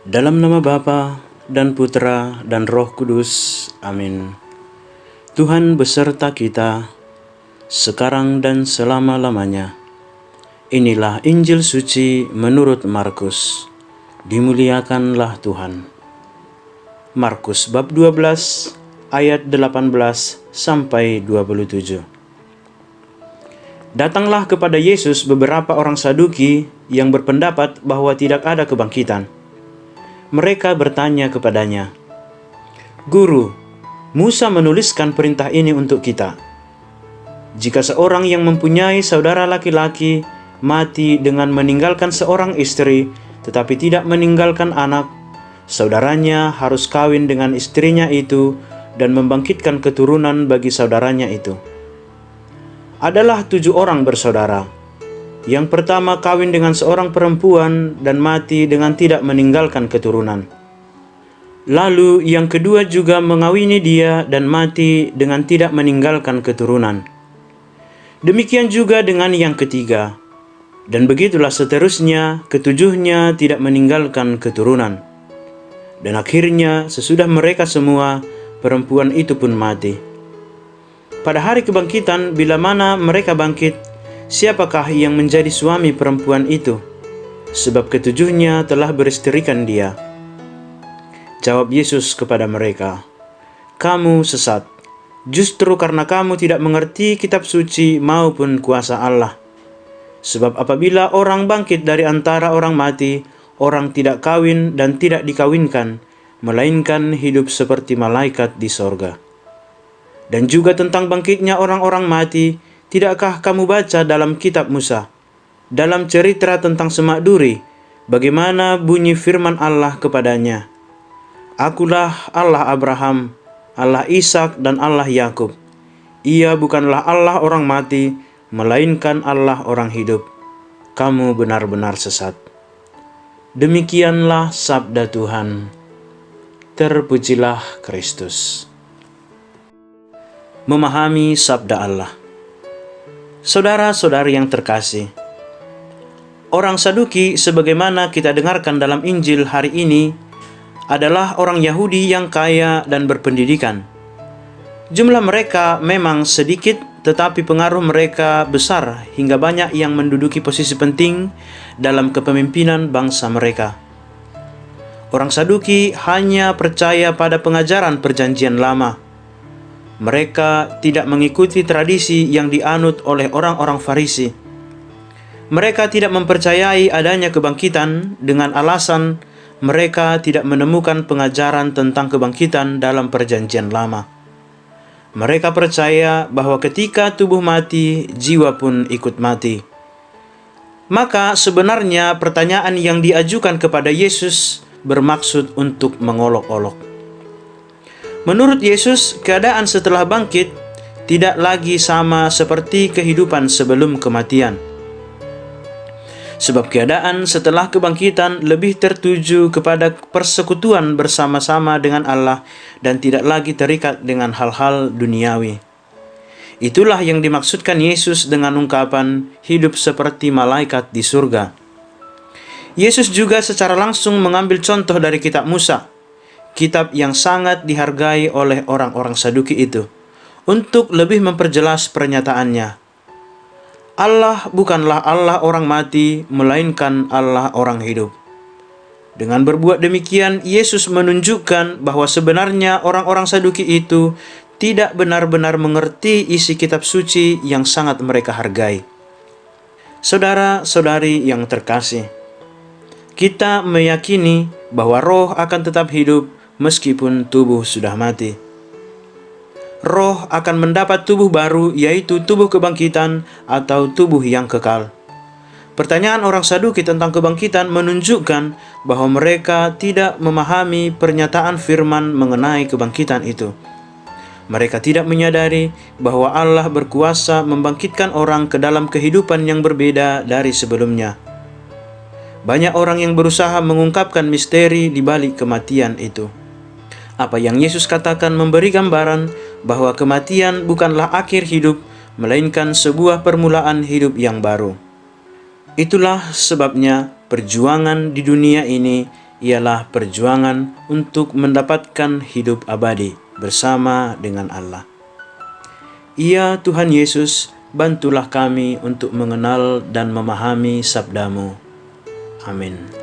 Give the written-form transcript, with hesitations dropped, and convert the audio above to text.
Dalam nama Bapa dan Putra dan Roh Kudus. Amin. Tuhan beserta kita, sekarang dan selama-lamanya. Inilah Injil suci menurut Markus. Dimuliakanlah Tuhan. Markus bab 12 ayat 18 sampai 27. Datanglah kepada Yesus beberapa orang Saduki yang berpendapat bahwa tidak ada kebangkitan. Mereka bertanya kepadanya, "Guru, Musa menuliskan perintah ini untuk kita. Jika seorang yang mempunyai saudara laki-laki mati dengan meninggalkan seorang istri, tetapi tidak meninggalkan anak, saudaranya harus kawin dengan istrinya itu dan membangkitkan keturunan bagi saudaranya itu. Adalah 7 orang bersaudara. Yang pertama kawin dengan seorang perempuan dan mati dengan tidak meninggalkan keturunan. Lalu yang kedua juga mengawini dia dan mati dengan tidak meninggalkan keturunan. Demikian juga dengan yang ketiga. Dan begitulah seterusnya, ketujuhnya tidak meninggalkan keturunan. Dan akhirnya sesudah mereka semua, perempuan itu pun mati. Pada hari kebangkitan, bila mana mereka bangkit, siapakah yang menjadi suami perempuan itu? Sebab ketujuhnya telah beristrikan dia." Jawab Yesus kepada mereka, "Kamu sesat, justru karena kamu tidak mengerti kitab suci maupun kuasa Allah. Sebab apabila orang bangkit dari antara orang mati, orang tidak kawin dan tidak dikawinkan, melainkan hidup seperti malaikat di sorga. Dan juga tentang bangkitnya orang-orang mati, tidakkah kamu baca dalam kitab Musa, dalam cerita tentang Semak Duri, bagaimana bunyi firman Allah kepadanya, 'Akulah Allah Abraham, Allah Ishak dan Allah Yakub.' Ia bukanlah Allah orang mati, melainkan Allah orang hidup. Kamu benar-benar sesat." Demikianlah sabda Tuhan. Terpujilah Kristus. Memahami sabda Allah. Saudara-saudari yang terkasih, orang Saduki sebagaimana kita dengarkan dalam Injil hari ini adalah orang Yahudi yang kaya dan berpendidikan. Jumlah mereka memang sedikit, tetapi pengaruh mereka besar hingga banyak yang menduduki posisi penting dalam kepemimpinan bangsa mereka. Orang Saduki hanya percaya pada pengajaran Perjanjian Lama. Mereka tidak mengikuti tradisi yang dianut oleh orang-orang Farisi. Mereka tidak mempercayai adanya kebangkitan dengan alasan mereka tidak menemukan pengajaran tentang kebangkitan dalam Perjanjian Lama. Mereka percaya bahwa ketika tubuh mati, jiwa pun ikut mati. Maka sebenarnya pertanyaan yang diajukan kepada Yesus bermaksud untuk mengolok-olok. Menurut Yesus, keadaan setelah bangkit tidak lagi sama seperti kehidupan sebelum kematian. Sebab keadaan setelah kebangkitan lebih tertuju kepada persekutuan bersama-sama dengan Allah dan tidak lagi terikat dengan hal-hal duniawi. Itulah yang dimaksudkan Yesus dengan ungkapan hidup seperti malaikat di surga. Yesus juga secara langsung mengambil contoh dari kitab Musa, kitab yang sangat dihargai oleh orang-orang Saduki itu, untuk lebih memperjelas pernyataannya. Allah bukanlah Allah orang mati, melainkan Allah orang hidup. Dengan berbuat demikian, Yesus menunjukkan bahwa sebenarnya orang-orang Saduki itu tidak benar-benar mengerti isi kitab suci yang sangat mereka hargai. Saudara-saudari yang terkasih, kita meyakini bahwa roh akan tetap hidup meskipun tubuh sudah mati. Roh akan mendapat tubuh baru, yaitu tubuh kebangkitan atau tubuh yang kekal. Pertanyaan orang Saduki tentang kebangkitan menunjukkan bahwa mereka tidak memahami pernyataan firman mengenai kebangkitan itu. Mereka tidak menyadari bahwa Allah berkuasa membangkitkan orang ke dalam kehidupan yang berbeda dari sebelumnya. Banyak orang yang berusaha mengungkapkan misteri di balik kematian itu. Apa yang Yesus katakan memberi gambaran bahwa kematian bukanlah akhir hidup, melainkan sebuah permulaan hidup yang baru. Itulah sebabnya perjuangan di dunia ini ialah perjuangan untuk mendapatkan hidup abadi bersama dengan Allah. Ya Tuhan Yesus, bantulah kami untuk mengenal dan memahami sabda-Mu. Amin.